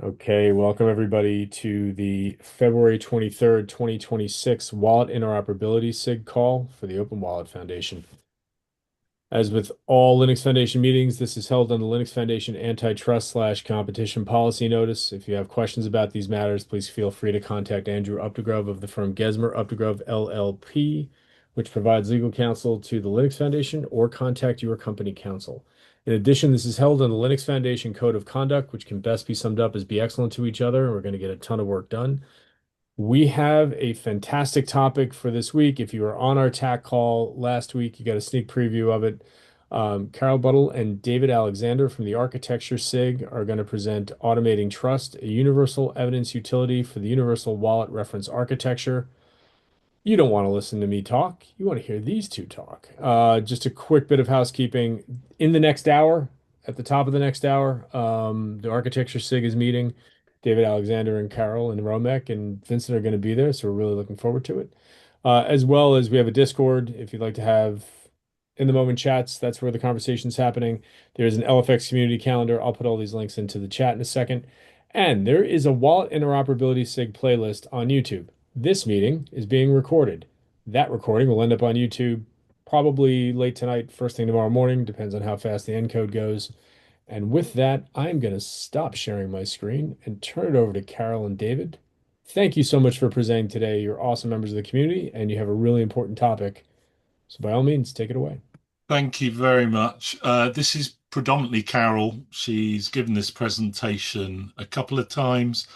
Okay, welcome everybody to the February 23rd, 2026 Wallet Interoperability SIG call for the Open Wallet Foundation. As with all Linux Foundation meetings, this is held on the Linux Foundation Antitrust/Competition Policy Notice. If you have questions about these matters, please feel free to contact Andrew Updegrove of the firm Gesmer Updegrove LLP, which provides legal counsel to the Linux Foundation, or contact your company counsel. In addition, this is held on the Linux Foundation Code of Conduct, which can best be summed up as be excellent to each other, and we're going to get a ton of work done. We have a fantastic topic for this week. If you were on our TAC call last week, you got a sneak preview of it. Carol Buttle and David Alexander from the Architecture SIG are going to present Automating Trust, a universal evidence utility for the Universal Wallet Reference Architecture. You don't want to listen to me talk. You want to hear these two talk. Just a quick bit of housekeeping. In the next hour, at the top of the next hour, the Architecture SIG is meeting. David Alexander and Carol and Romek and Vincent are going to be there, so we're really looking forward to it. As well as we have a Discord. If you'd like to have in the moment chats, that's where the conversation's happening. There's an LFX community calendar. I'll put all these links into the chat in a second. And there is a Wallet Interoperability SIG playlist on YouTube. This meeting is being recorded. That recording will end up on YouTube probably late tonight, first thing tomorrow morning, depends on how fast the encode goes. And with that, I'm going to stop sharing my screen and turn it over to Carol and David. Thank you so much for presenting today. You're awesome members of the community, and you have a really important topic. So by all means, take it away. Thank you very much. This is predominantly Carol. She's given this presentation a couple of times,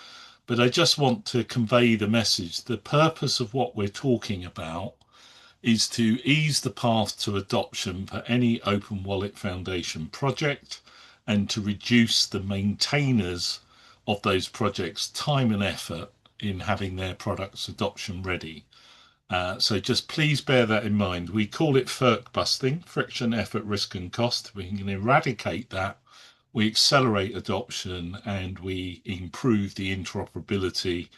but I just want to convey the message. The purpose of what we're talking about is to ease the path to adoption for any Open Wallet Foundation project and to reduce the maintainers of those projects' time and effort in having their products adoption ready. So just please bear that in mind. We call it FERC busting, friction, effort, risk, and cost. We can eradicate that. We accelerate adoption and we improve the interoperability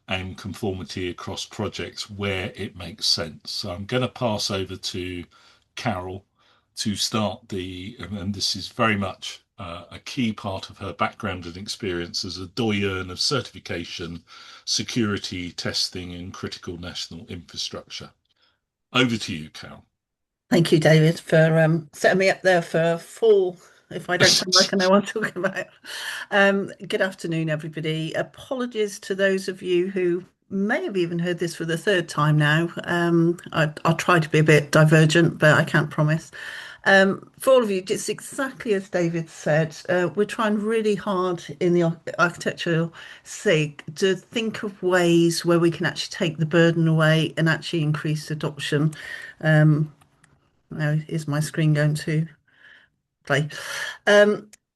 and conformity across projects where it makes sense. So I'm going to pass over to Carol to start and this is very much a key part of her background and experience as a doyen of certification, security, testing, and critical national infrastructure. Over to you, Carol. Thank you, David, for setting me up there for a full, if I don't sound like I know what I'm talking about. Good afternoon, everybody. Apologies to those of you who may have even heard this for the third time now. I'll try to be a bit divergent, but I can't promise. For all of you, just exactly as David said, we're trying really hard in the architectural SIG to think of ways where we can actually take the burden away and actually increase adoption. Um, Now, is my screen going to play?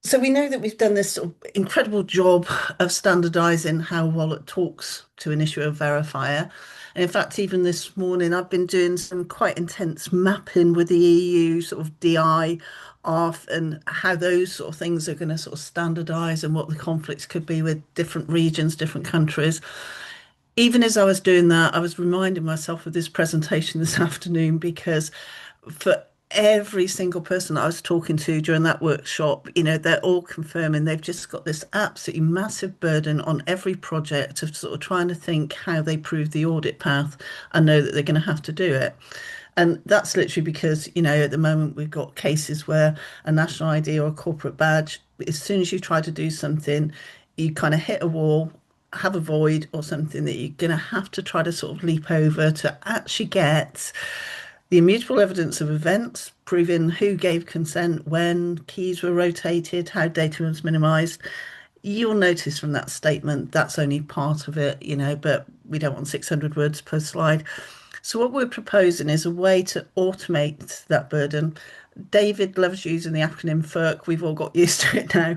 So we know that we've done this sort of incredible job of standardizing how Wallet talks to an issuer verifier. And in fact, even this morning, I've been doing some quite intense mapping with the EU sort of DI off and how those sort of things are going to sort of standardize and what the conflicts could be with different regions, different countries. Even as I was doing that, I was reminding myself of this presentation this afternoon because for every single person I was talking to during that workshop, they're all confirming they've just got this absolutely massive burden on every project of sort of trying to think how they prove the audit path and know that they're going to have to do it. And that's literally because, at the moment we've got cases where a national ID or a corporate badge, as soon as you try to do something, you kind of hit a wall, have a void or something that you're going to have to try to sort of leap over to actually get the immutable evidence of events, proving who gave consent, when keys were rotated, how data was minimized. You'll notice from that statement that's only part of it, but we don't want 600 words per slide. So what we're proposing is a way to automate that burden. David loves using the acronym FERC. We've all got used to it now.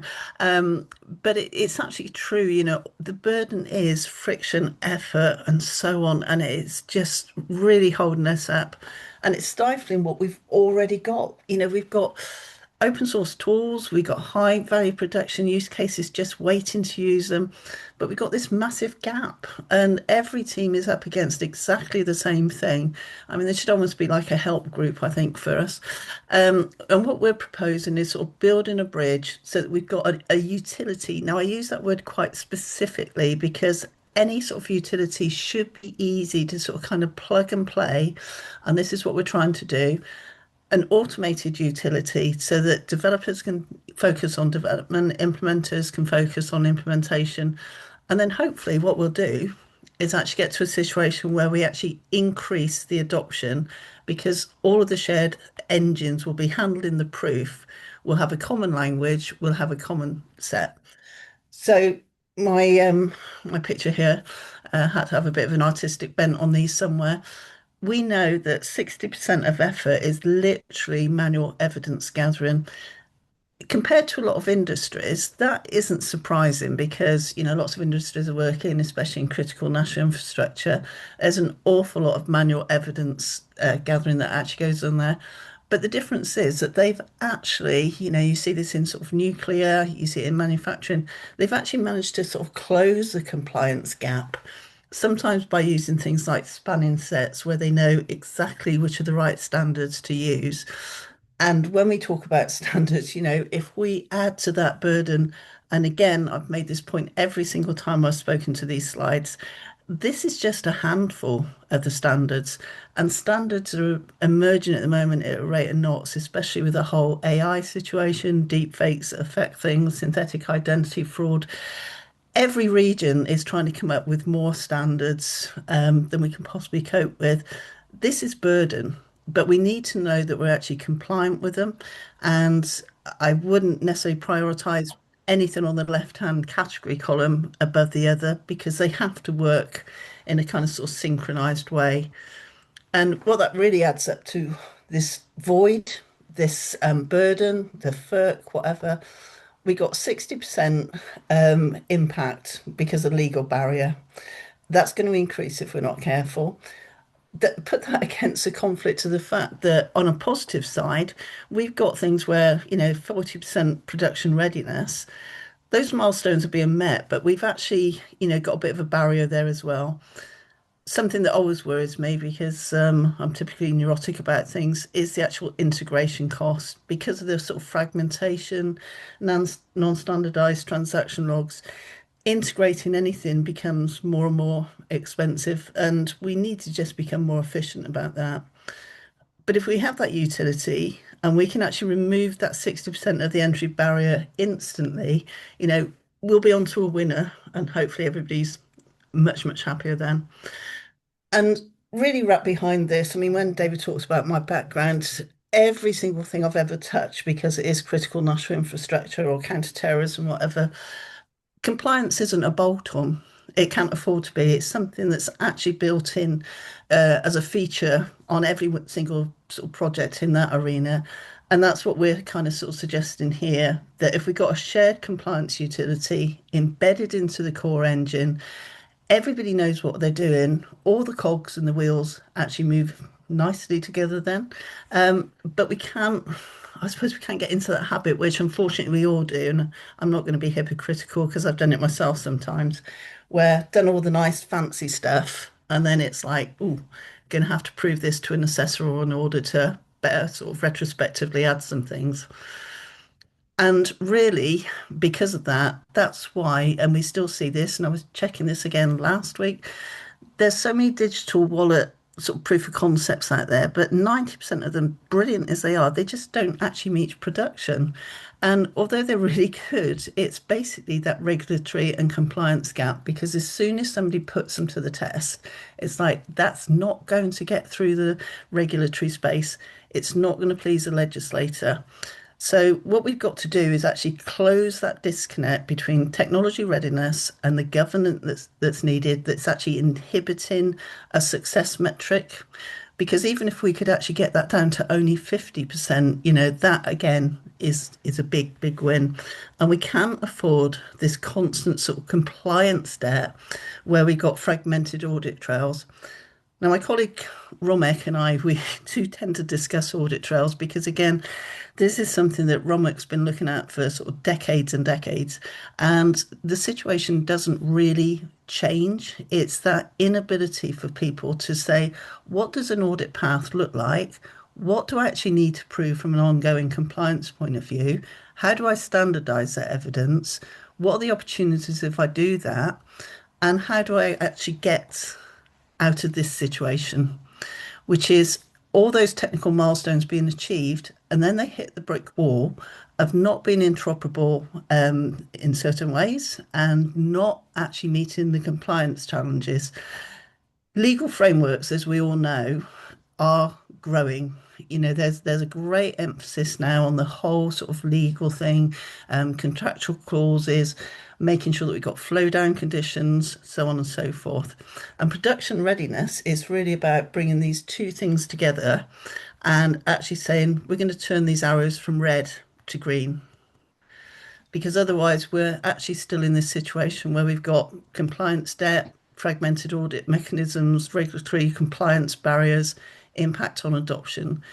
But it's actually true, the burden is friction, effort, and so on. And it's just really holding us up. And it's stifling what we've already got. We've got open source tools, we got high value production use cases just waiting to use them, but we got this massive gap, and every team is up against exactly the same thing. I mean, there should almost be like a help group, I think, for us. And what we're proposing is sort of building a bridge so that we've got a utility. Now, I use that word quite specifically because any sort of utility should be easy to sort of kind of plug and play. And this is what we're trying to do, an automated utility so that developers can focus on development, implementers can focus on implementation. And then hopefully what we'll do is actually get to a situation where we actually increase the adoption because all of the shared engines will be handling the proof. We'll have a common language, we'll have a common set. So my picture here had to have a bit of an artistic bent on these somewhere. We know that 60% of effort is literally manual evidence gathering. Compared to a lot of industries, that isn't surprising because, lots of industries are working, especially in critical national infrastructure. There's an awful lot of manual evidence gathering that actually goes on there. But the difference is that they've actually, you see this in sort of nuclear, you see it in manufacturing, they've actually managed to sort of close the compliance gap, sometimes by using things like spanning sets where they know exactly which are the right standards to use. And when we talk about standards, if we add to that burden, and again, I've made this point every single time I've spoken to these slides, this is just a handful of the standards, and standards are emerging at the moment at a rate of knots, especially with the whole AI situation, deep fakes that affect things, synthetic identity fraud. Every region is trying to come up with more standards than we can possibly cope with. This is burden, but we need to know that we're actually compliant with them. And I wouldn't necessarily prioritize anything on the left-hand category column above the other because they have to work in a kind of sort of synchronized way. And what that really adds up to this void, this burden, the FERC, whatever, we got 60% impact because of legal barrier. That's going to increase if we're not careful. Put that against the conflict of the fact that on a positive side, we've got things where, 40% production readiness, those milestones are being met, but we've actually, got a bit of a barrier there as well. Something that always worries me because I'm typically neurotic about things is the actual integration cost because of the sort of fragmentation, non-standardized transaction logs. Integrating anything becomes more and more expensive, and we need to just become more efficient about that. But if we have that utility and we can actually remove that 60% of the entry barrier instantly, we'll be on to a winner, and hopefully everybody's much, much happier then. And really wrapped behind this, I mean, when David talks about my background, every single thing I've ever touched, because it is critical national infrastructure or counter-terrorism, whatever, compliance isn't a bolt-on. It can't afford to be. It's something that's actually built in as a feature on every single sort of project in that arena. And that's what we're kind of sort of suggesting here, that if we got a shared compliance utility embedded into the core engine, everybody knows what they're doing. All the cogs and the wheels actually move nicely together then. But we can't, I suppose we can't get into that habit, which unfortunately we all do. And I'm not going to be hypocritical because I've done it myself sometimes, where done all the nice fancy stuff. And then it's like, oh, going to have to prove this to an assessor or an auditor, better sort of retrospectively add some things. And really, because of that, that's why, and we still see this, and I was checking this again last week, there's so many digital wallet sort of proof of concepts out there, but 90% of them, brilliant as they are, they just don't actually meet production. And although they're really good, it's basically that regulatory and compliance gap because as soon as somebody puts them to the test, it's like that's not going to get through the regulatory space. It's not going to please the legislator. So what we've got to do is actually close that disconnect between technology readiness and the governance that's needed that's actually inhibiting a success metric. Because even if we could actually get that down to only 50%, that again is a big, big win. And we can't afford this constant sort of compliance debt where we got fragmented audit trails. Now, my colleague Romek and I, we do tend to discuss audit trails because, again, this is something that Romek's been looking at for sort of decades and decades, and the situation doesn't really change. It's that inability for people to say, what does an audit path look like? What do I actually need to prove from an ongoing compliance point of view? How do I standardize that evidence? What are the opportunities if I do that? And how do I actually get out of this situation, which is all those technical milestones being achieved, and then they hit the brick wall of not being interoperable in certain ways and not actually meeting the compliance challenges. Legal frameworks, as we all know, are growing. There's a great emphasis now on the whole sort of legal thing, contractual clauses, making sure that we've got flow down conditions, so on and so forth. And production readiness is really about bringing these two things together and actually saying we're going to turn these arrows from red to green, because otherwise we're actually still in this situation where we've got compliance debt, fragmented audit mechanisms, regulatory compliance barriers, impact on adoption.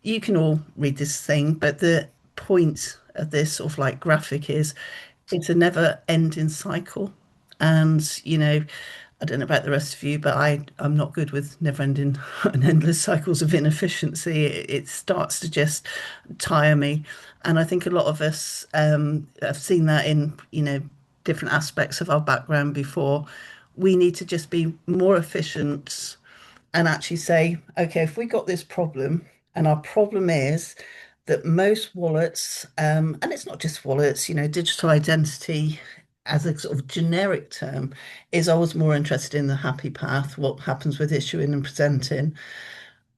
You can all read this thing, but the point of this sort of like graphic is it's a never ending cycle. And, I don't know about the rest of you, but I'm not good with never ending and endless cycles of inefficiency. It starts to just tire me. And I think a lot of us have seen that in, different aspects of our background before. We need to just be more efficient and actually say, okay, if we got this problem, and our problem is that most wallets, and it's not just wallets, digital identity as a sort of generic term, is always more interested in the happy path, what happens with issuing and presenting.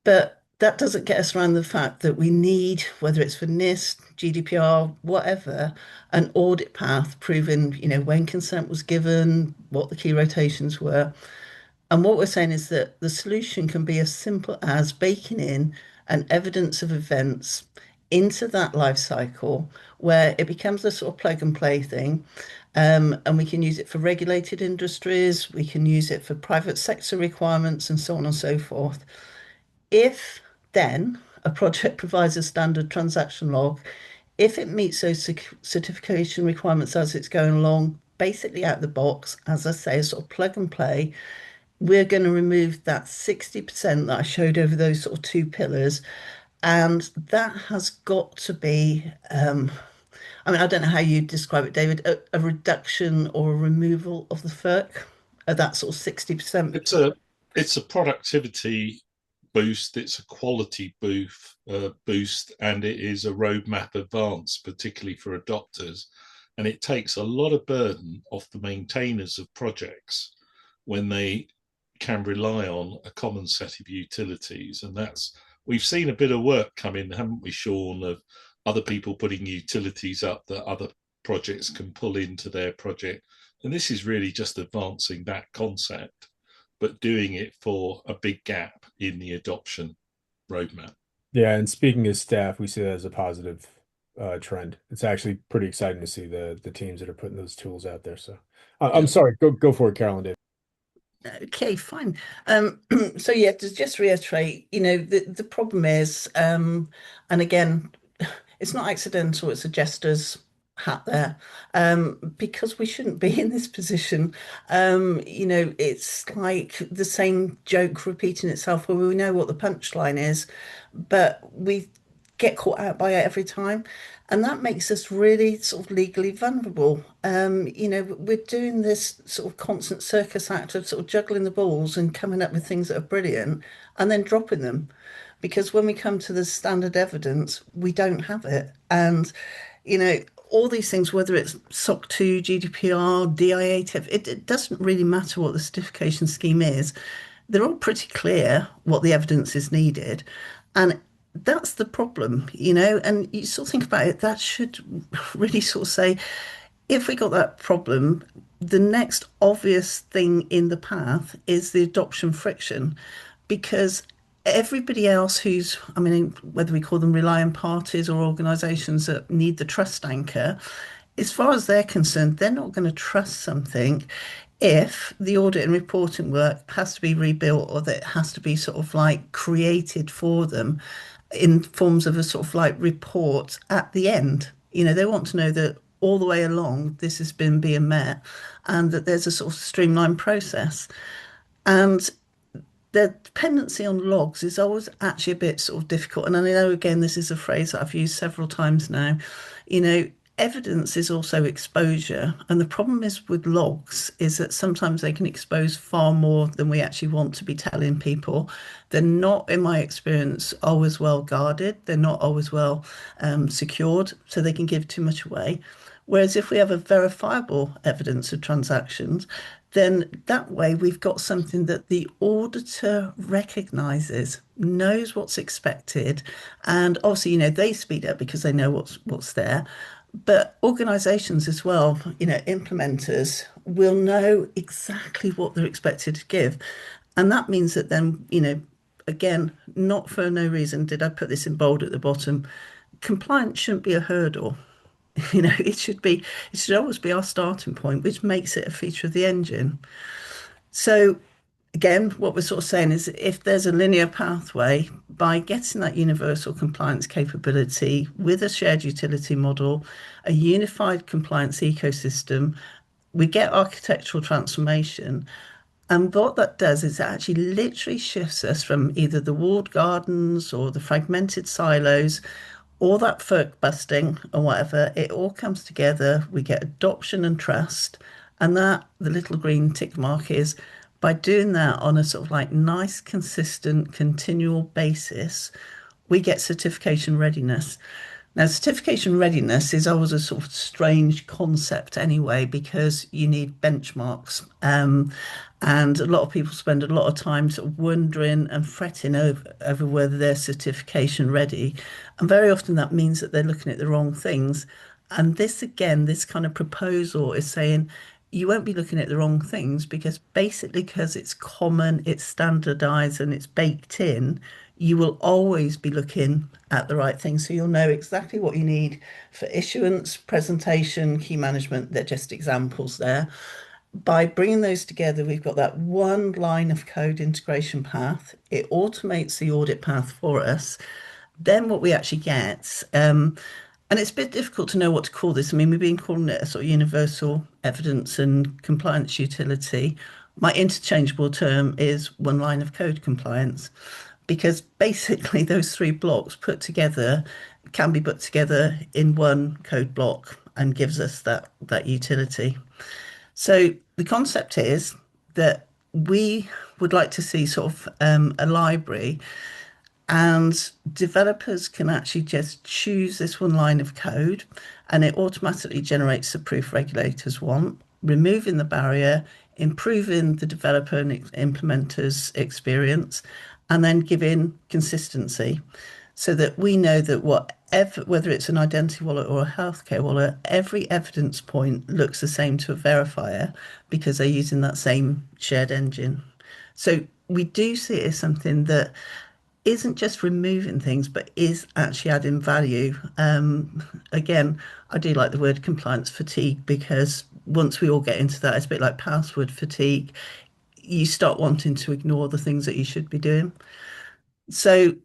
But that doesn't get us around the fact that we need, whether it's for NIST, GDPR, whatever, an audit path proving, when consent was given, what the key rotations were. And what we're saying is that the solution can be as simple as baking in an evidence of events into that life cycle where it becomes a sort of plug and play thing. And we can use it for regulated industries, we can use it for private sector requirements, and so on and so forth. If then a project provides a standard transaction log, if it meets those certification requirements as it's going along, basically out of the box, as I say, sort of plug and play, we're going to remove that 60% that I showed over those sort of two pillars. And that has got to be, I mean, I don't know how you describe it, David, a reduction or a removal of the FERC, of that sort of 60%. It's a productivity boost, it's a quality boost, and it is a roadmap advance, particularly for adopters. And it takes a lot of burden off the maintainers of projects when they can rely on a common set of utilities. And that's, we've seen a bit of work come in, haven't we, Sean, of other people putting utilities up that other projects can pull into their project. And this is really just advancing that concept, but doing it for a big gap in the adoption roadmap. Yeah, and speaking as staff, we see that as a positive trend. It's actually pretty exciting to see the teams that are putting those tools out there. So I'm Yeah. sorry, go for it, Carolyn. Dave. Okay, fine. So yeah, to just reiterate, the problem is, and again, it's not accidental, it's a jester's hat there, because we shouldn't be in this position. It's like the same joke repeating itself where we know what the punchline is, but we get caught out by it every time. And that makes us really sort of legally vulnerable. We're doing this sort of constant circus act of sort of juggling the balls and coming up with things that are brilliant and then dropping them. Because when we come to the standard evidence, we don't have it. And, all these things, whether it's SOC 2, GDPR, DIA, it doesn't really matter what the certification scheme is. They're all pretty clear what the evidence is needed. And that's the problem, and you sort of think about it, that should really sort of say, if we got that problem, the next obvious thing in the path is the adoption friction, because everybody else who's, I mean, whether we call them relying parties or organizations that need the trust anchor, as far as they're concerned, they're not going to trust something if the audit and reporting work has to be rebuilt or that it has to be sort of like created for them in forms of a sort of like report at the end. They want to know that all the way along this has been being met and that there's a sort of streamlined process. And the dependency on logs is always actually a bit sort of difficult. And I know, again, this is a phrase that I've used several times now. You know, evidence is also exposure. And the problem is with logs is that sometimes they can expose far more than we actually want to be telling people. They're not, in my experience, always well guarded. They're not always well secured, so they can give too much away. Whereas if we have a verifiable evidence of transactions, then that way we've got something that the auditor recognizes, knows what's expected, and obviously, they speed up because they know what's there. But organizations as well, implementers will know exactly what they're expected to give. And that means that then, again, not for no reason did I put this in bold at the bottom. Compliance shouldn't be a hurdle. It should always be our starting point, which makes it a feature of the engine. So again, what we're sort of saying is if there's a linear pathway, by getting that universal compliance capability with a shared utility model, a unified compliance ecosystem, we get architectural transformation. And what that does is it actually literally shifts us from either the walled gardens or the fragmented silos all that FERC busting or whatever, it all comes together. We get adoption and trust. And that, the little green tick mark is by doing that on a sort of like nice, consistent, continual basis, we get certification readiness. Now, certification readiness is always a sort of strange concept anyway, because you need benchmarks. And a lot of people spend a lot of time sort of wondering and fretting over whether they're certification ready. And very often that means that they're looking at the wrong things. And this, again, this kind of proposal is saying you won't be looking at the wrong things because basically, because it's common, it's standardized, and it's baked in, you will always be looking at the right thing. So you'll know exactly what you need for issuance, presentation, key management. They're just examples there. By bringing those together, we've got that one line of code integration path. It automates the audit path for us. Then what we actually get, and it's a bit difficult to know what to call this. I mean, we've been calling it a sort of universal evidence and compliance utility. My interchangeable term is one line of code compliance, because basically those three blocks put together can be put together in one code block and gives us that utility. So the concept is that we would like to see sort of a library, and developers can actually just choose this one line of code and it automatically generates the proof regulators want, removing the barrier, improving the developer and implementer's experience, and then giving consistency so that we know that whatever, whether it's an identity wallet or a healthcare wallet, every evidence point looks the same to a verifier because they're using that same shared engine. So we do see it as something that isn't just removing things, but is actually adding value. Again, I do like the word compliance fatigue because once we all get into that, it's a bit like password fatigue. You start wanting to ignore the things that you should be doing. So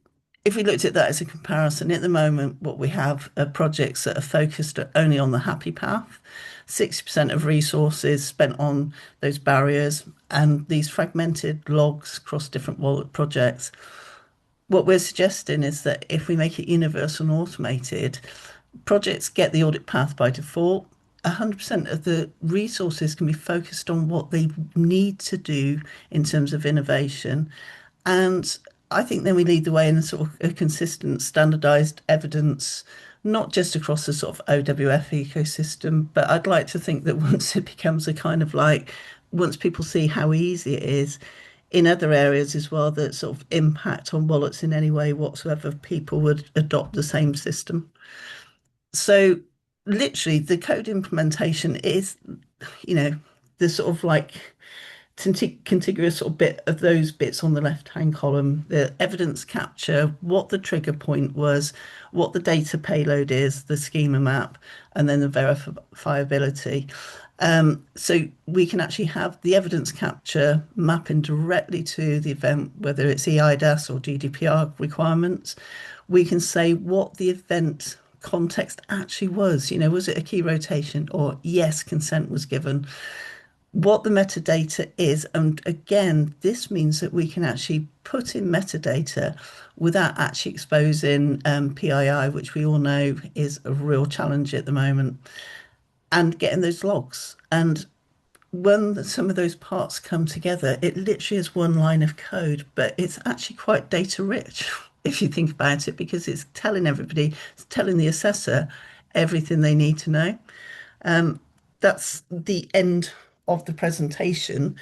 if we looked at that as a comparison, at the moment, what we have are projects that are focused only on the happy path, 60% of resources spent on those barriers and these fragmented logs across different wallet projects. What we're suggesting is that if we make it universal and automated, projects get the audit path by default. 100% of the resources can be focused on what they need to do in terms of innovation. And I think then we lead the way in a sort of a consistent, standardized evidence, not just across the sort of OWF ecosystem, but I'd like to think that once it becomes a kind of like, once people see how easy it is in other areas as well, that sort of impact on wallets in any way whatsoever, people would adopt the same system. So literally the code implementation is, you know, the sort of like contiguous sort of bit of those bits on the left-hand column, the evidence capture, what the trigger point was, what the data payload is, the schema map, and then the verifiability. So we can actually have the evidence capture mapping directly to the event, whether it's EIDAS or GDPR requirements. We can say what the event context actually was. Was it a key rotation or yes, consent was given? What the metadata is. And again, this means that we can actually put in metadata without actually exposing PII, which we all know is a real challenge at the moment, and getting those logs. And when some of those parts come together, it literally is one line of code, but it's actually quite data rich if you think about it, because it's telling everybody, it's telling the assessor everything they need to know. That's the end of the presentation.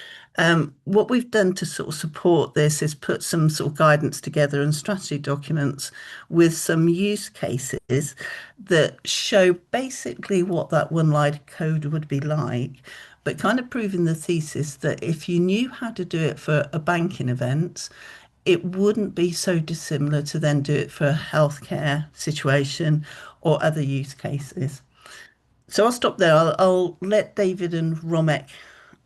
What we've done to sort of support this is put some sort of guidance together and strategy documents with some use cases that show basically what that one line code would be like, but kind of proving the thesis that if you knew how to do it for a banking event, it wouldn't be so dissimilar to then do it for a healthcare situation or other use cases. So I'll stop there. I'll let David and Romek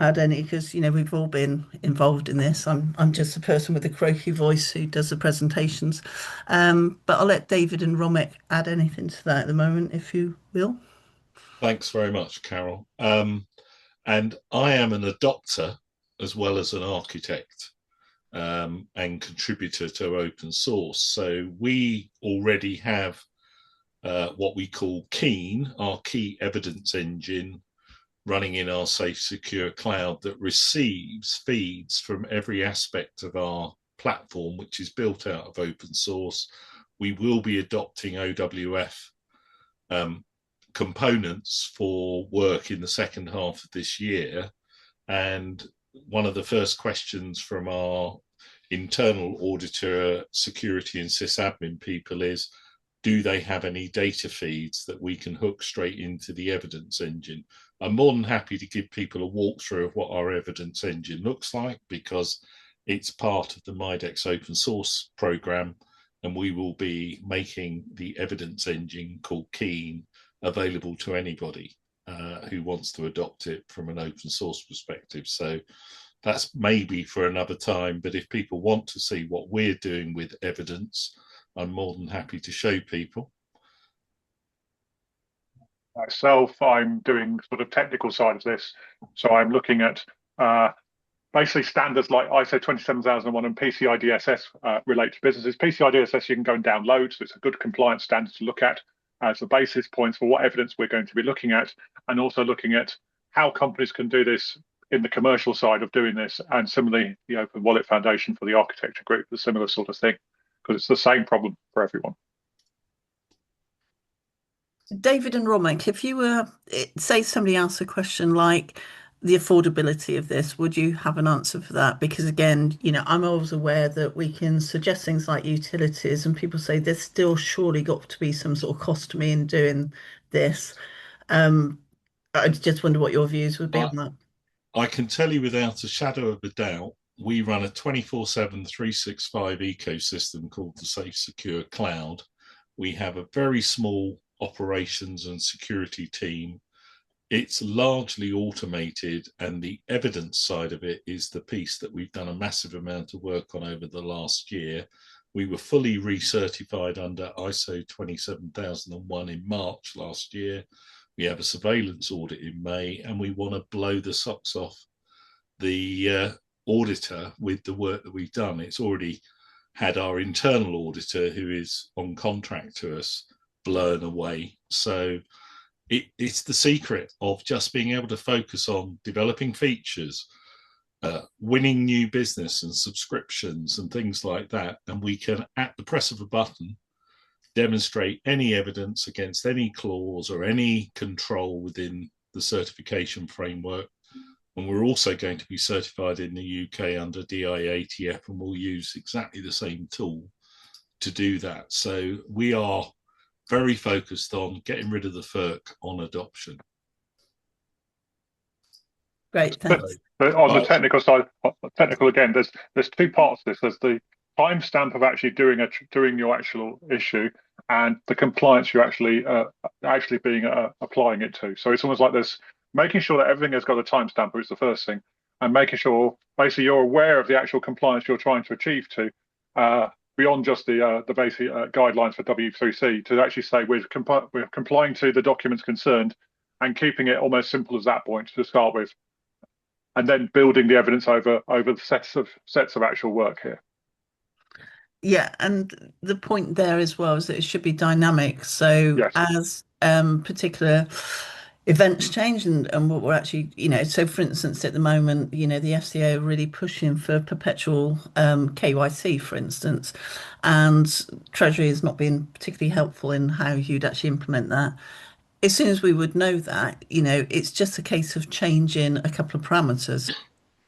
add any, because we've all been involved in this. I'm just a person with a croaky voice who does the presentations. But I'll let David and Romek add anything to that at the moment, if you will. Thanks very much, Carol. And I am an adopter as well as an architect and contributor to open source. So we already have what we call Keen, our key evidence engine, running in our safe, secure cloud that receives feeds from every aspect of our platform, which is built out of open source. We will be adopting OWF components for work in the second half of this year. And one of the first questions from our internal auditor, security and sysadmin people is, do they have any data feeds that we can hook straight into the evidence engine? I'm more than happy to give people a walkthrough of what our evidence engine looks like, because it's part of the Midex open source program, and we will be making the evidence engine called Keen available to anybody who wants to adopt it from an open source perspective. So that's maybe for another time, but if people want to see what we're doing with evidence, I'm more than happy to show people. Myself, I'm doing sort of technical side of this. So I'm looking at basically standards like ISO 27001 and PCI DSS relate to businesses. PCI DSS you can go and download, so it's a good compliance standard to look at as the basis points for what evidence we're going to be looking at, and also looking at how companies can do this in the commercial side of doing this. And similarly, the Open Wallet Foundation for the architecture group, the similar sort of thing, because it's the same problem for everyone. David and Romek, if you were, say somebody asked a question like the affordability of this, would you have an answer for that? Because again, I'm always aware that we can suggest things like utilities, and people say there's still surely got to be some sort of cost to me in doing this. I just wonder what your views would be on that. I can tell you without a shadow of a doubt, we run a 24/7, 365 ecosystem called the Safe Secure Cloud. We have a very small operations and security team. It's largely automated, and the evidence side of it is the piece that we've done a massive amount of work on over the last year. We were fully recertified under ISO 27001 in March last year. We have a surveillance audit in May, and we want to blow the socks off the auditor with the work that we've done. It's already had our internal auditor, who is on contract to us, blown away. So it's the secret of just being able to focus on developing features, winning new business and subscriptions and things like that. And we can, at the press of a button, demonstrate any evidence against any clause or any control within the certification framework. And we're also going to be certified in the UK under DIATF, and we'll use exactly the same tool to do that. So we are very focused on getting rid of the FERC on adoption. Great, thanks. But on the technical side, technical again, there's two parts to this. There's the timestamp of actually doing your actual issue, and the compliance you're actually being applying it to. So it's almost like there's making sure that everything has got a timestamp is the first thing, and making sure basically you're aware of the actual compliance you're trying to achieve to beyond just the basic guidelines for W3C to actually say we're complying to the documents concerned and keeping it almost simple as that point to start with, and then building the evidence over the sets of actual work here. Yeah, and the point there as well is that it should be dynamic. So Yes, as particular events change and what we're actually, so for instance, at the moment, the FCA are really pushing for perpetual KYC, for instance, and Treasury has not been particularly helpful in how you'd actually implement that. As soon as we would know that, it's just a case of changing a couple of parameters.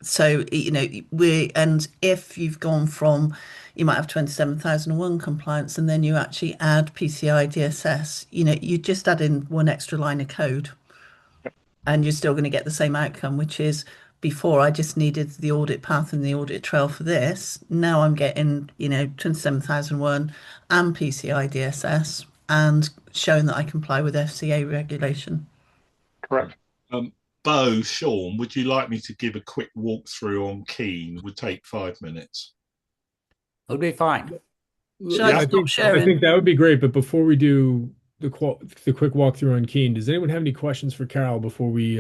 So, and if you've gone from, you might have 27,001 compliance and then you actually add PCI DSS, you just add in one extra line of code and you're still going to get the same outcome, which is before I just needed the audit path and the audit trail for this. Now I'm getting, 27,001 and PCI DSS and showing that I comply with FCA regulation. correct. Um, Bo, Sean, would you like me to give a quick walkthrough on Keen? Would take 5 minutes. It'll be fine. Should I Yeah, stop I sharing? think that would be great. But before we do the quick walkthrough on Keen, does anyone have any questions for Carol before we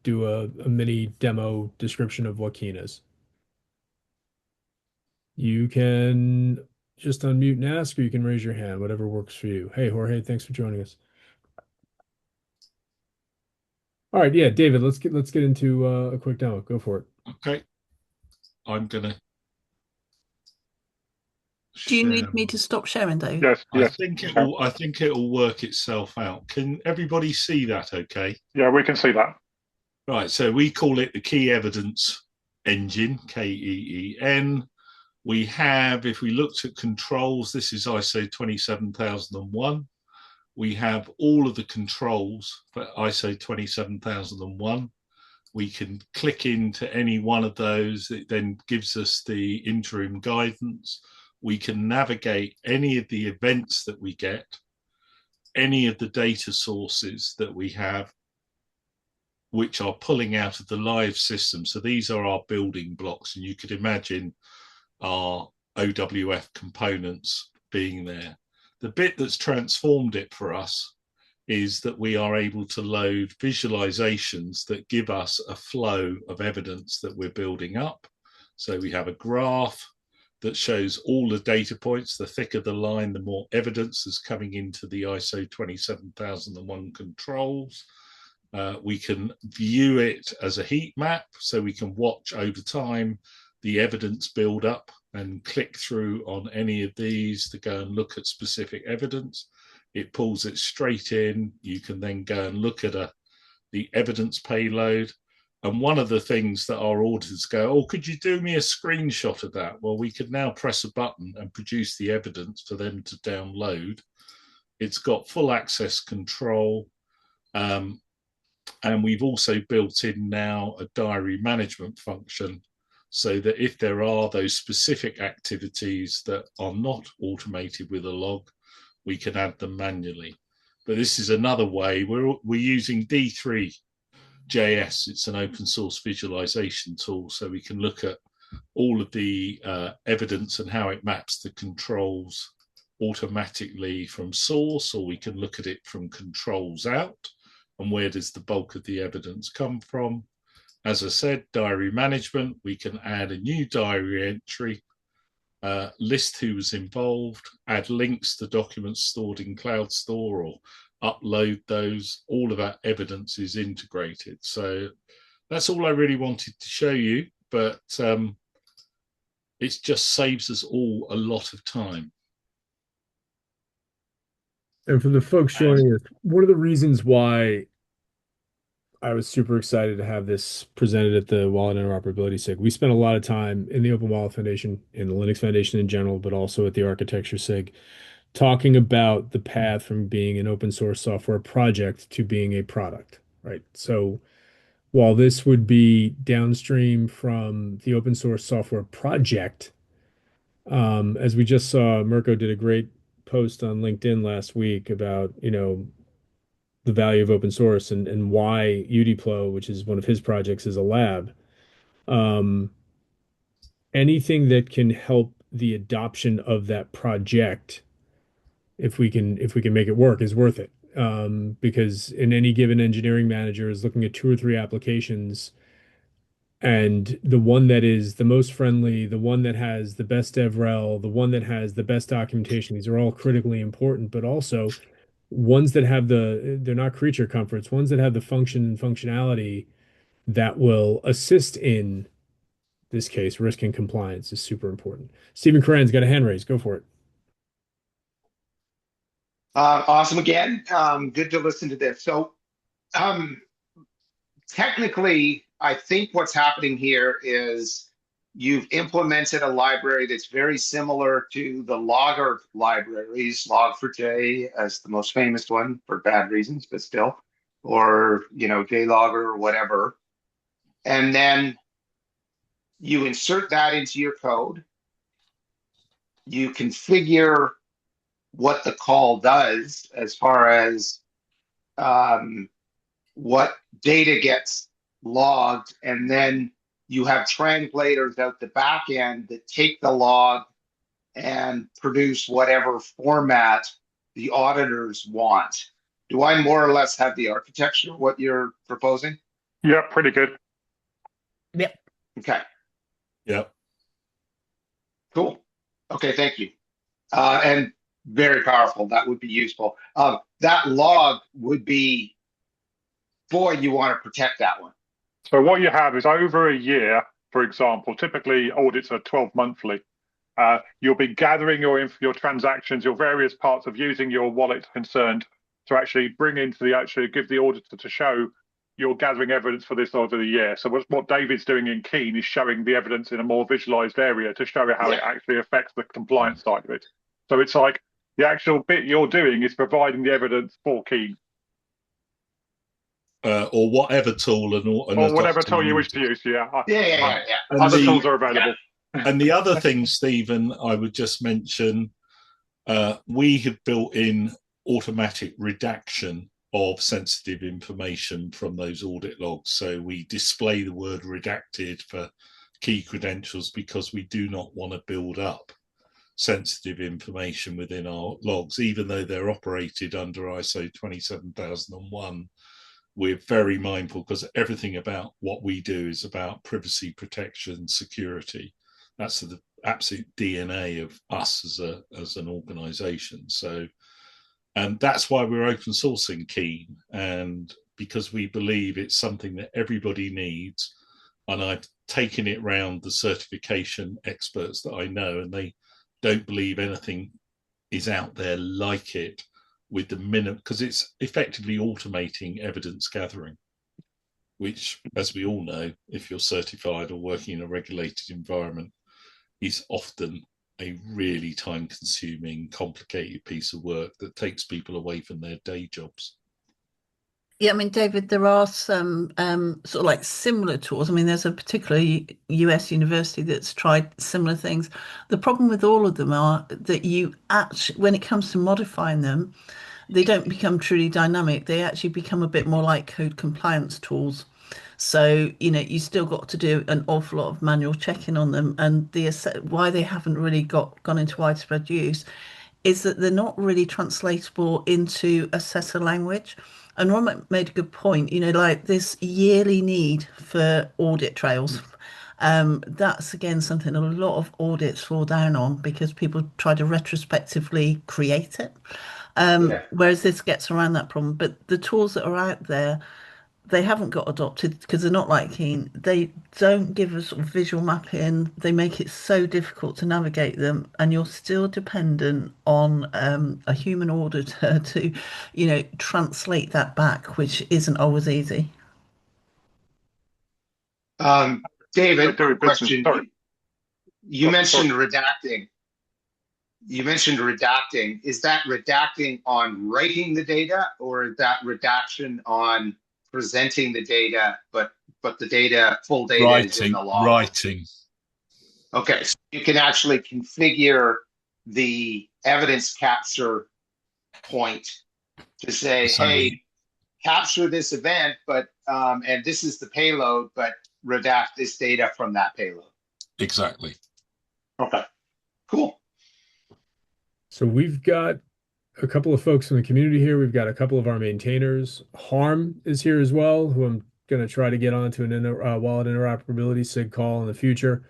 do a mini demo description of what Keen is? You can just unmute and ask, or you can raise your hand, whatever works for you. Hey, Jorge, thanks for joining us. All right, yeah, David, let's get into a quick demo. Go for it. Okay. I'm gonna Do you share. need me to stop sharing, Dave? Yes, I yes. think it'll work itself out. Can everybody see that okay? Yeah, we can see that. Right, so we call it the key evidence engine, KEEN. We have, if we looked at controls, this is ISO 27001. We have all of the controls for ISO 27001. We can click into any one of those. It then gives us the interim guidance. We can navigate any of the events that we get, any of the data sources that we have, which are pulling out of the live system. So these are our building blocks, and you could imagine our OWF components being there. The bit that's transformed it for us is that we are able to load visualizations that give us a flow of evidence that we're building up. So we have a graph that shows all the data points. The thicker the line, the more evidence is coming into the ISO 27001 controls. We can view it as a heat map, so we can watch over time the evidence build up and click through on any of these to go and look at specific evidence. It pulls it straight in. You can then go and look at the evidence payload. And one of the things that our auditors go, oh, could you do me a screenshot of that? Well, we could now press a button and produce the evidence for them to download. It's got full access control. And we've also built in now a diary management function so that if there are those specific activities that are not automated with a log, we can add them manually. But this is another way. We're using D3JS. It's an open source visualization tool, so we can look at all of the evidence and how it maps the controls automatically from source, or we can look at it from controls out and where does the bulk of the evidence come from. As I said, diary management, we can add a new diary entry, list who was involved, add links to documents stored in Cloud Store or upload those. All of that evidence is integrated. So that's all I really wanted to show you, but it just saves us all a lot of time. And for the folks joining us, one of the reasons why I was super excited to have this presented at the Wallet Interoperability SIG. We spent a lot of time in the Open Wallet Foundation, in the Linux Foundation in general, but also at the Architecture SIG, talking about the path from being an open source software project to being a product, right? So while this would be downstream from the open source software project, as we just saw, Mirko did a great post on LinkedIn last week about, the value of open source and why UDPLO, which is one of his projects, is a lab. Um, Anything that can help the adoption of that project, if we can make it work, is worth it. Because in any given engineering manager is looking at two or three applications, and the one that is the most friendly, the one that has the best DevRel, the one that has the best documentation, these are all critically important, but also ones that have they're not creature comforts, ones that have the function and functionality that will assist in this case, risk and compliance is super important. Stephen Curran's got a hand raised. Go for it. Awesome again. Good to listen to this. So um, technically, I think what's happening here is you've implemented a library that's very similar to the logger libraries, Log4j as the most famous one for bad reasons, but still, or JLogger or whatever. And then you insert that into your code. You configure what the call does as far as what data gets logged, and then you have translators out the back end that take the log and produce whatever format the auditors want. Do I more or less have the architecture of what you're proposing? Yeah, pretty good. Yep. Okay, Yep. cool. Okay, thank you. And very powerful. That would be useful. That log would be, boy, you want to protect that one. So what you have is over a year, for example, typically audits are 12 monthly. You'll be gathering your transactions, your various parts of using your wallet concerned to actually bring into give the auditor to show you're gathering evidence for this over the year. So what David's doing in Keen is showing the evidence in a more visualized area to show how it actually affects the compliance side of it. So it's like the actual bit you're doing is providing the evidence for Keen. Or whatever tool or whatever tool you wish to use. Yeah. Other tools are available. And the other thing, Stephen, I would just mention, we have built in automatic redaction of sensitive information from those audit logs. So we display the word redacted for key credentials because we do not want to build up sensitive information within our logs, even though they're operated under ISO 27001. We're very mindful because everything about what we do is about privacy, protection, security. That's the absolute DNA of us as an organization. So, and that's why we're open sourcing Keen, and because we believe it's something that everybody needs. And I've taken it round the certification experts that I know, and they don't believe anything is out there like it, with the minimum, because it's effectively automating evidence gathering, which, as we all know, if you're certified or working in a regulated environment, is often a really time-consuming, complicated piece of work that takes people away from their day jobs. Yeah, I mean, David, there are some sort of like similar tools. I mean, there's a particular US university that's tried similar things. The problem with all of them are that you actually, when it comes to modifying them, they don't become truly dynamic. They actually become a bit more like code compliance tools. So, you still got to do an awful lot of manual checking on them. And why they haven't really gone into widespread use is that they're not really translatable into assessor language. And Ron made a good point, like this yearly need for audit trails. That's again something a lot of audits fall down on because people try to retrospectively create it. Whereas this gets around that problem. But the tools that are out there, they haven't got adopted because they're not like Keen. They don't give us visual mapping. They make it so difficult to navigate them, and you're still dependent on a human auditor to, translate that back, which isn't always easy. David, question. Sorry. You mentioned redacting. You mentioned redacting. Is that redacting on writing the data, or is that redaction on presenting the data, but the data, full data is in the log? Writing. Okay, so you can actually configure the evidence capture point to say, hey, capture this event, but and this is the payload, but redact this data from that payload. Exactly. Okay, cool. So we've got a couple of folks in the community here. We've got a couple of our maintainers. Harm is here as well, who I'm going to try to get onto an wallet interoperability SIG call in the future,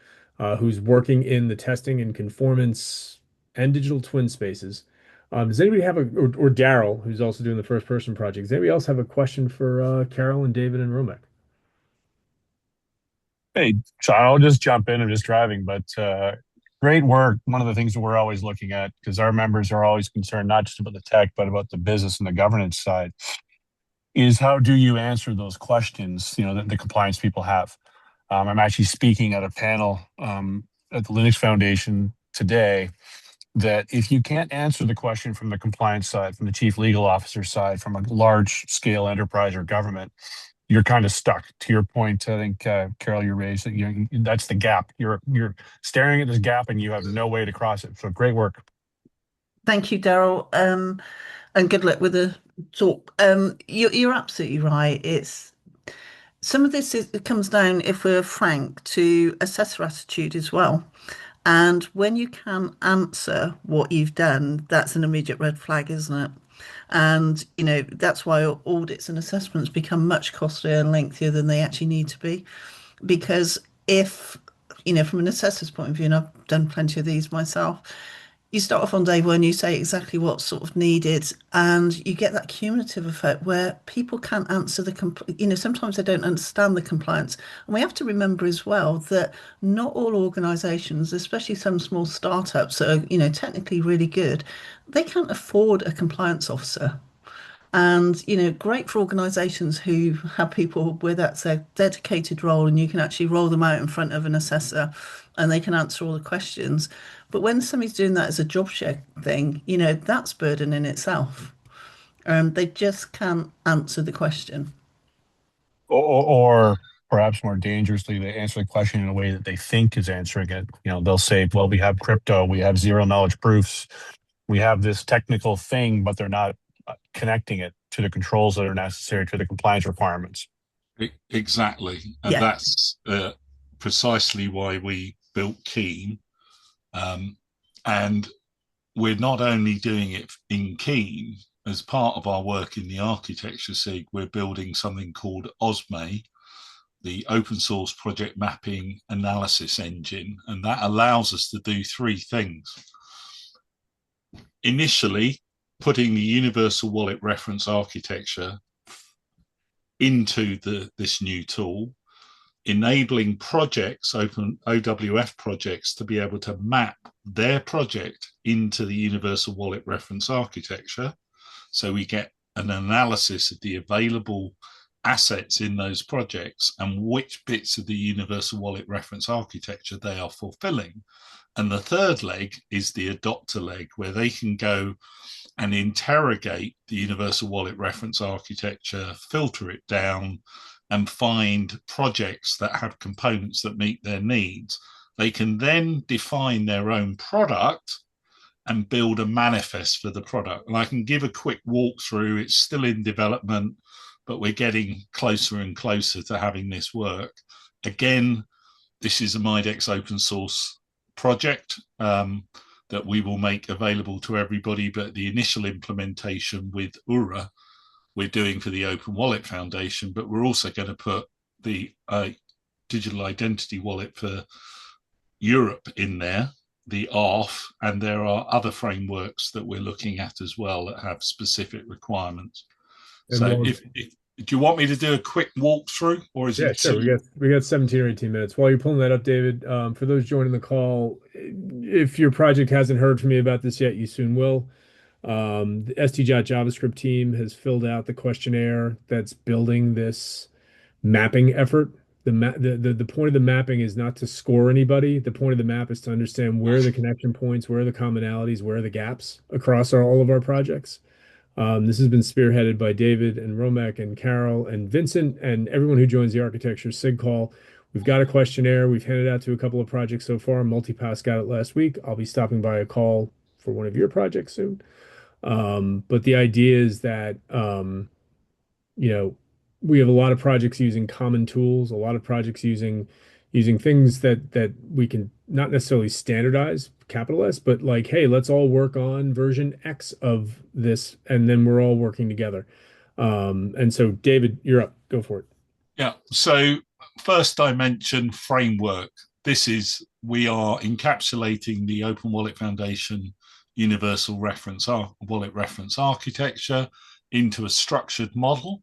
who's working in the testing and conformance and digital twin spaces. Does anybody have or Daryl, who's also doing the first person project, does anybody else have a question for Carol and David and Romek? Hey, so I'll just jump in. I'm just driving, but great work. One of the things that we're always looking at, because our members are always concerned not just about the tech, but about the business and the governance side, is how do you answer those questions, that the compliance people have? I'm actually speaking at a panel at the Linux Foundation today that if you can't answer the question from the compliance side, from the chief legal officer side, from a large scale enterprise or government, you're kind of stuck. To your point, I think Carol, you raised that that's the gap. You're staring at this gap and you have no way to cross it. So great work. Thank you, Daryl, and good luck with the talk. You're absolutely right. It's some of this it comes down, if we're frank, to assessor attitude as well. And when you can answer what you've done, that's an immediate red flag, isn't it? And that's why audits and assessments become much costlier and lengthier than they actually need to be. Because if, from an assessor's point of view, and I've done plenty of these myself, you start off on day one, you say exactly what's sort of needed, and you get that cumulative effect where people can't answer sometimes they don't understand the compliance. And we have to remember as well that not all organizations, especially some small startups that are, technically really good, they can't afford a compliance officer. And, great for organizations who have people where that's their dedicated role and you can actually roll them out in front of an assessor and they can answer all the questions. But when somebody's doing that as a job share thing, that's burden in itself. They just can't answer the question. Or perhaps more dangerously, they answer the question in a way that they think is answering it. They'll say, well, we have crypto, we have zero knowledge proofs, we have this technical thing, but they're not connecting it to the controls that are necessary to the compliance requirements. Exactly. And Yeah. that's precisely why we built Keen. And we're not only doing it in Keen, as part of our work in the architecture SIG, we're building something called OSME, the open source project mapping analysis engine. And that allows us to do three things. Initially, putting the universal wallet reference architecture into this new tool, enabling projects, open OWF projects, to be able to map their project into the universal wallet reference architecture. So we get an analysis of the available assets in those projects and which bits of the universal wallet reference architecture they are fulfilling. And the third leg is the adopter leg, where they can go and interrogate the universal wallet reference architecture, filter it down, and find projects that have components that meet their needs. They can then define their own product and build a manifest for the product. And I can give a quick walkthrough. It's still in development, but we're getting closer and closer to having this work. Again, this is a Midex open source project that we will make available to everybody, but the initial implementation with UWRA we're doing for the Open Wallet Foundation, but we're also going to put the digital identity wallet for Europe in there, the ARF, and there are other frameworks that we're looking at as well that have specific requirements. So do you want me to do a quick walkthrough, or is it? Sure. We got 17 or 18 minutes. While you're pulling that up, David, for those joining the call, if your project hasn't heard from me about this yet, you soon will. The ST.jot JavaScript team has filled out the questionnaire that's building this mapping effort. The point of the mapping is not to score anybody. The point of the map is to understand where are the connection points, where are the commonalities, where are the gaps across all of our projects. This has been spearheaded by David and Romek and Carol and Vincent and everyone who joins the Architecture SIG call. We've got a questionnaire. We've handed out to a couple of projects so far. Multipass got it last week. I'll be stopping by a call for one of your projects soon. But the idea is that we have a lot of projects using common tools, a lot of projects using things that we can not necessarily standardize, capital S, but like, hey, let's all work on version X of this, and then we're all working together. And so, David, you're up. Go for it. Yeah. So first dimension framework. We are encapsulating the Open Wallet Foundation Universal Wallet Reference Architecture into a structured model.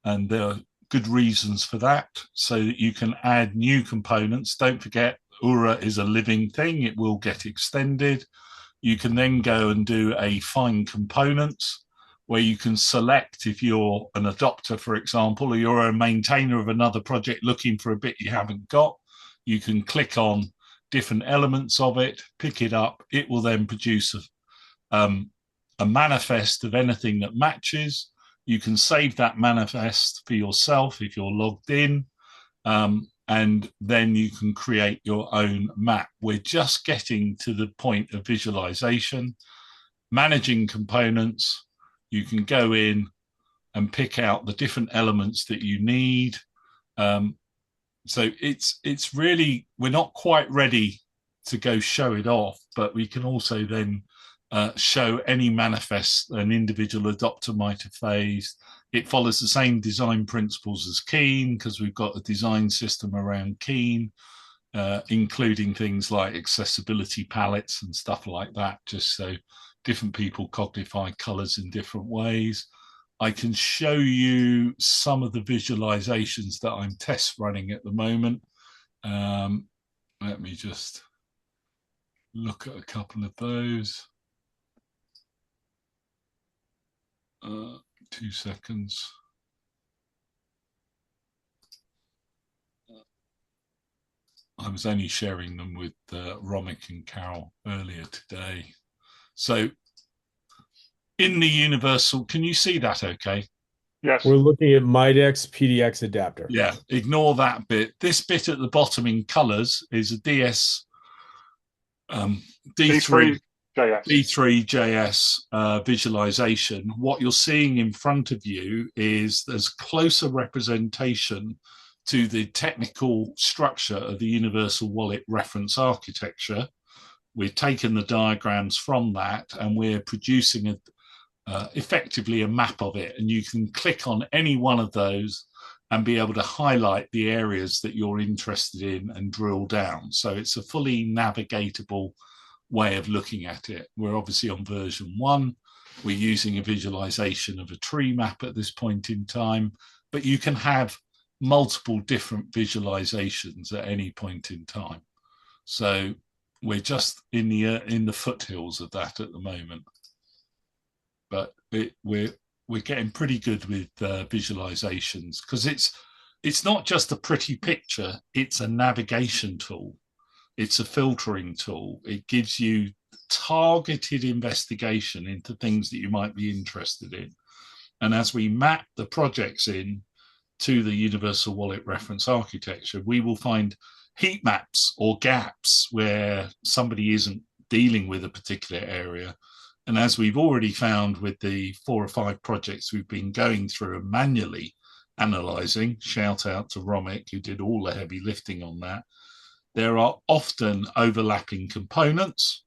And there are good reasons for that, so that you can add new components. Don't forget, UWRA is a living thing. It will get extended. You can then go and do a find components, where you can select, if you're an adopter, for example, or you're a maintainer of another project looking for a bit you haven't got, you can click on different elements of it, pick it up. It will then produce a manifest of anything that matches. You can save that manifest for yourself if you're logged in, and then you can create your own map. We're just getting to the point of visualization, managing components. You can go in and pick out the different elements that you need. So it's really, we're not quite ready to go show it off, but we can also then show any manifest an individual adopter might have phased. It follows the same design principles as Keen, because we've got a design system around Keen, including things like accessibility palettes and stuff like that, just so different people cognify colors in different ways. I can show you some of the visualizations that I'm test running at the moment. Let me just look at a couple of those. 2 seconds. I was only sharing them with Romick and Carol earlier today. So in the universal, can you see that okay? Yes. We're looking at MIDEX PDX adapter. Yeah, ignore that bit. This bit at the bottom in colors is a D3 D3JS visualization. What you're seeing in front of you is there's closer representation to the technical structure of the Universal Wallet Reference Architecture. We've taken the diagrams from that, and we're producing effectively a map of it. And you can click on any one of those and be able to highlight the areas that you're interested in and drill down. So it's a fully navigatable way of looking at it. We're obviously on version 1. We're using a visualization of a tree map at this point in time, but you can have multiple different visualizations at any point in time. So we're just in the foothills of that at the moment, but we're getting pretty good with visualizations, because it's not just a pretty picture, it's a navigation tool. It's a filtering tool. It gives you targeted investigation into things that you might be interested in. And as we map the projects in to the Universal Wallet Reference Architecture, we will find heat maps or gaps where somebody isn't dealing with a particular area. And as we've already found with the 4 or 5 projects we've been going through and manually analyzing, shout out to Romick, who did all the heavy lifting on that, there are often overlapping components,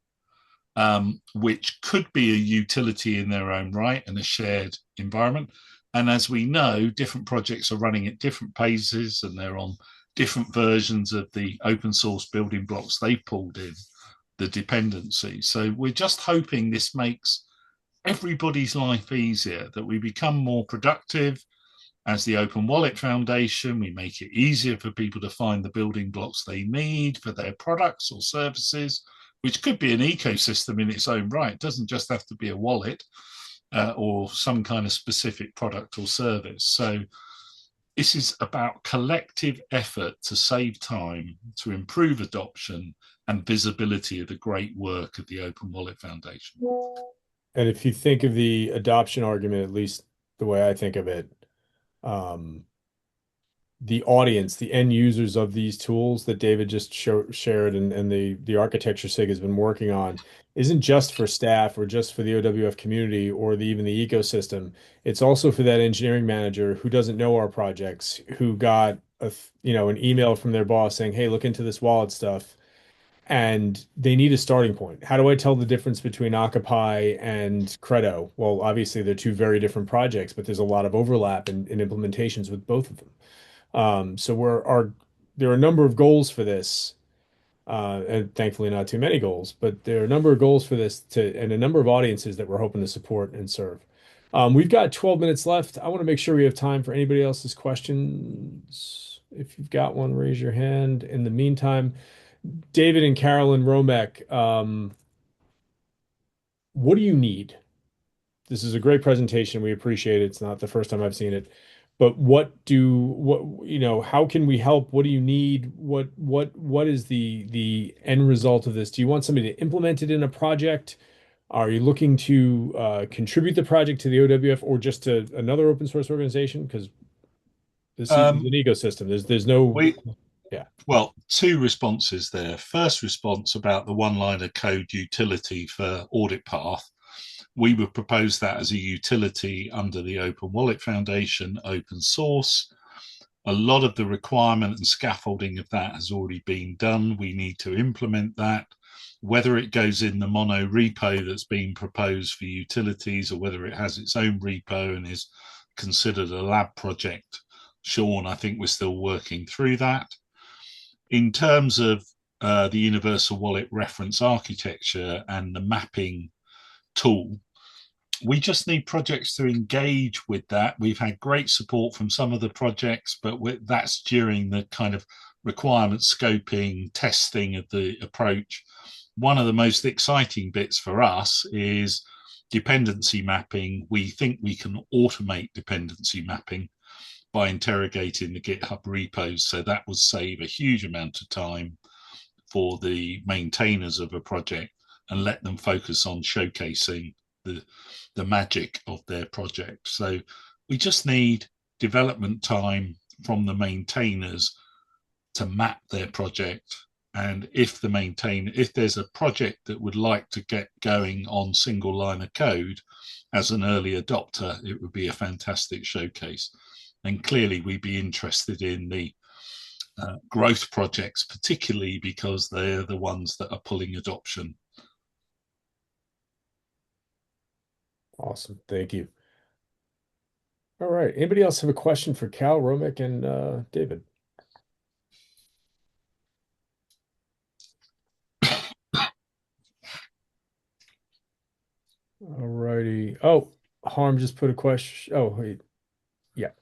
which could be a utility in their own right and a shared environment. And as we know, different projects are running at different paces, and they're on different versions of the open source building blocks they pulled in, the dependency. So we're just hoping this makes everybody's life easier, that we become more productive. As the Open Wallet Foundation, we make it easier for people to find the building blocks they need for their products or services, which could be an ecosystem in its own right. It doesn't just have to be a wallet or some kind of specific product or service. So this is about collective effort to save time, to improve adoption and visibility of the great work of the Open Wallet Foundation. And if you think of the adoption argument, at least the way I think of it, the audience, the end users of these tools that David just shared and the architecture SIG has been working on isn't just for staff or just for the OWF community or even the ecosystem. It's also for that engineering manager who doesn't know our projects, who got an email from their boss saying, "Hey, look into this wallet stuff." And they need a starting point. How do I tell the difference between Octopi and Credo? Well, obviously they're two very different projects, but there's a lot of overlap in implementations with both of them. So there are a number of goals for this, and thankfully not too many goals, but there are a number of goals for this and a number of audiences that we're hoping to support and serve. We've got 12 minutes left. I want to make sure we have time for anybody else's questions. If you've got one, raise your hand. In the meantime, David and Carolyn Romek, what do you need? This is a great presentation. We appreciate it. It's not the first time I've seen it. But how can we help? What do you need? What is the end result of this? Do you want somebody to implement it in a project? Are you looking to contribute the project to the OWF or just to another open source organization? Because this is an ecosystem. There's no yeah. Well, two responses there. First response about the one-liner code utility for Audit Path. We would propose that as a utility under the Open Wallet Foundation, open source. A lot of the requirement and scaffolding of that has already been done. We need to implement that. Whether it goes in the mono repo that's being proposed for utilities or whether it has its own repo and is considered a lab project, Sean, I think we're still working through that. In terms of the Universal Wallet Reference Architecture and the mapping tool, we just need projects to engage with that. We've had great support from some of the projects, but that's during the kind of requirement scoping, testing of the approach. One of the most exciting bits for us is dependency mapping. We think we can automate dependency mapping by interrogating the GitHub repos. So that would save a huge amount of time for the maintainers of a project and let them focus on showcasing the magic of their project. So we just need development time from the maintainers to map their project. And if there's a project that would like to get going on single line of code as an early adopter, it would be a fantastic showcase. And clearly we'd be interested in the growth projects, particularly because they're the ones that are pulling adoption. Awesome. Thank you. All right. Anybody else have a question for Cal, Romek, and David? All righty. Oh, Harm just put a question. Oh, wait. Yeah.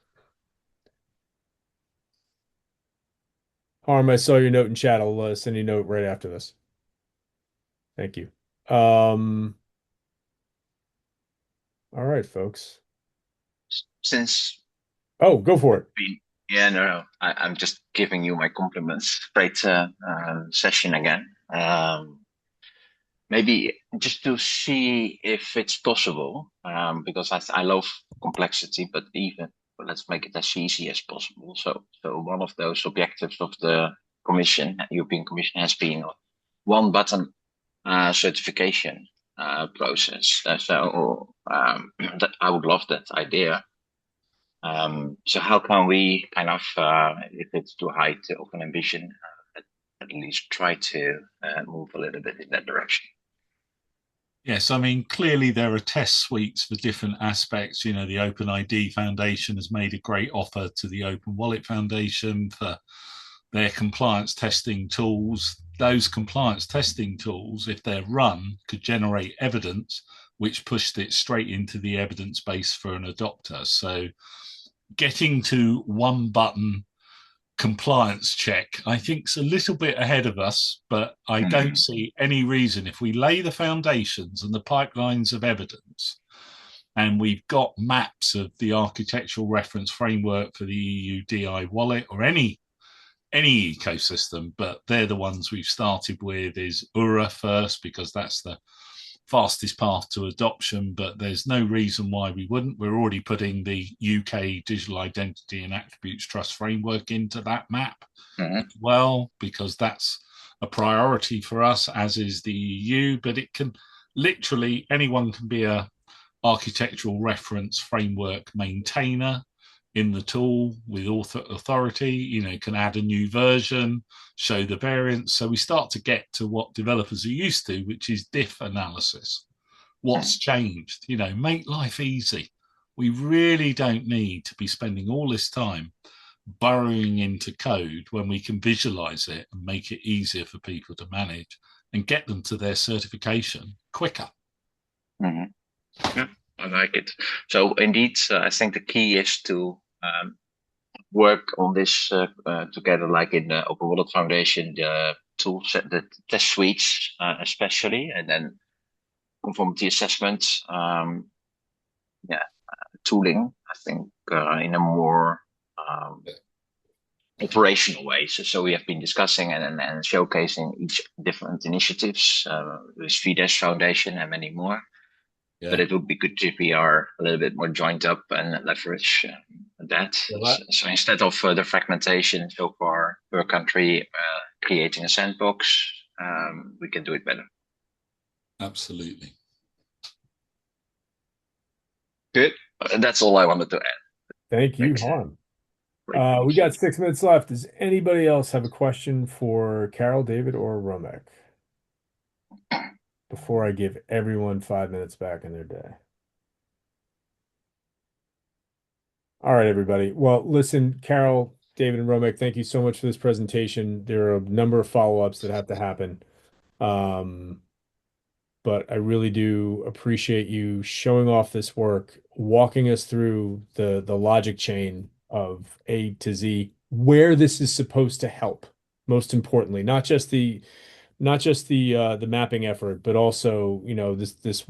Harm, I saw your note in chat. I'll send you a note right after this. Thank you. All right, folks. Since Oh, go for it. yeah, no, I'm just giving you my compliments. Great session again. Maybe just to see if it's possible, because I love complexity, but let's make it as easy as possible. So one of those objectives of the Commission, European Commission, has been one button certification process. So I would love that idea. So how can we kind of, if it's too high of an ambition, at least try to move a little bit in that direction? Yes, I mean, clearly there are test suites for different aspects. You know, the OpenID Foundation has made a great offer to the Open Wallet Foundation for their compliance testing tools. Those compliance testing tools, if they're run, could generate evidence, which pushed it straight into the evidence base for an adopter. So getting to one button compliance check, I think, is a little bit ahead of us, but I don't see any reason if we lay the foundations and the pipelines of evidence and we've got maps of the architectural reference framework for the EU DI wallet or any ecosystem, but they're the ones we've started with is UWRA first because that's the fastest path to adoption, but there's no reason why we wouldn't. We're already putting the UK Digital Identity and Attributes Trust framework into that map as well, because that's a priority for us, as is the EU. But it can literally, anyone can be a architectural reference framework maintainer in the tool with authority, can add a new version, show the variants. So we start to get to what developers are used to, which is diff analysis. What's changed? Make life easy. We really don't need to be spending all this time burrowing into code when we can visualize it and make it easier for people to manage and get them to their certification quicker. Yeah, I like it. So indeed, I think the key is to work on this together, like in the Open Wallet Foundation, the tool set, the test suites, especially, and then conformity assessment, tooling, I think, in a more operational way. So we have been discussing and showcasing each different initiatives, with FIDES Foundation and many more. Yeah. But it would be good if we are a little bit more joined up and leverage that. So instead of the fragmentation so far per country, creating a sandbox, we can do it better. Absolutely. Good. That's all I wanted to add. Thank you, Harm. We got 6 minutes left. Does anybody else have a question for Carol, David, or Romek before I give everyone 5 minutes back in their day? All right, everybody. Well, listen, Carol, David, and Romek, thank you so much for this presentation. There are a number of follow-ups that have to happen. But I really do appreciate you showing off this work, walking us through the logic chain of A to Z, where this is supposed to help, most importantly, not just the mapping effort, but also, this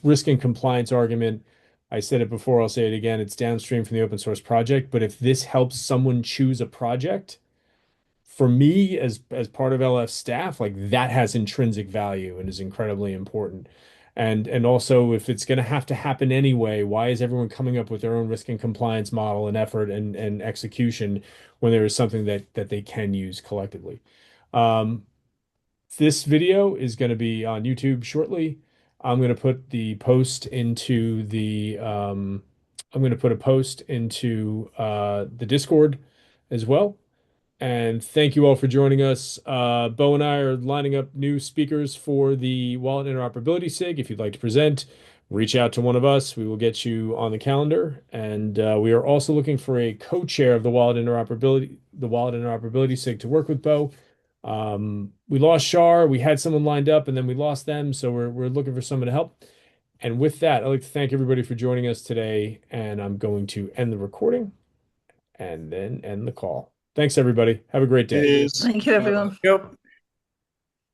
risk and compliance argument. I said it before, I'll say it again, it's downstream from the open source project, but if this helps someone choose a project, for me as part of LF staff, like that has intrinsic value and is incredibly important. And also, if it's going to have to happen anyway, why is everyone coming up with their own risk and compliance model and effort and execution when there is something that they can use collectively? This video is going to be on YouTube shortly. I'm going to put the post into the I'm going to put a post into the Discord as well. And thank you all for joining us. Bo and I are lining up new speakers for the Wallet Interoperability SIG. If you'd like to present, reach out to one of us. We will get you on the calendar. And we are also looking for a co-chair of the Wallet Interoperability SIG to work with Bo. We lost Shar. We had someone lined up, and then we lost them. So we're looking for someone to help. And with that, I'd like to thank everybody for joining us today. And I'm going to end the recording and then end the call. Thanks, everybody. Have a great day. Thank you, everyone. Yep.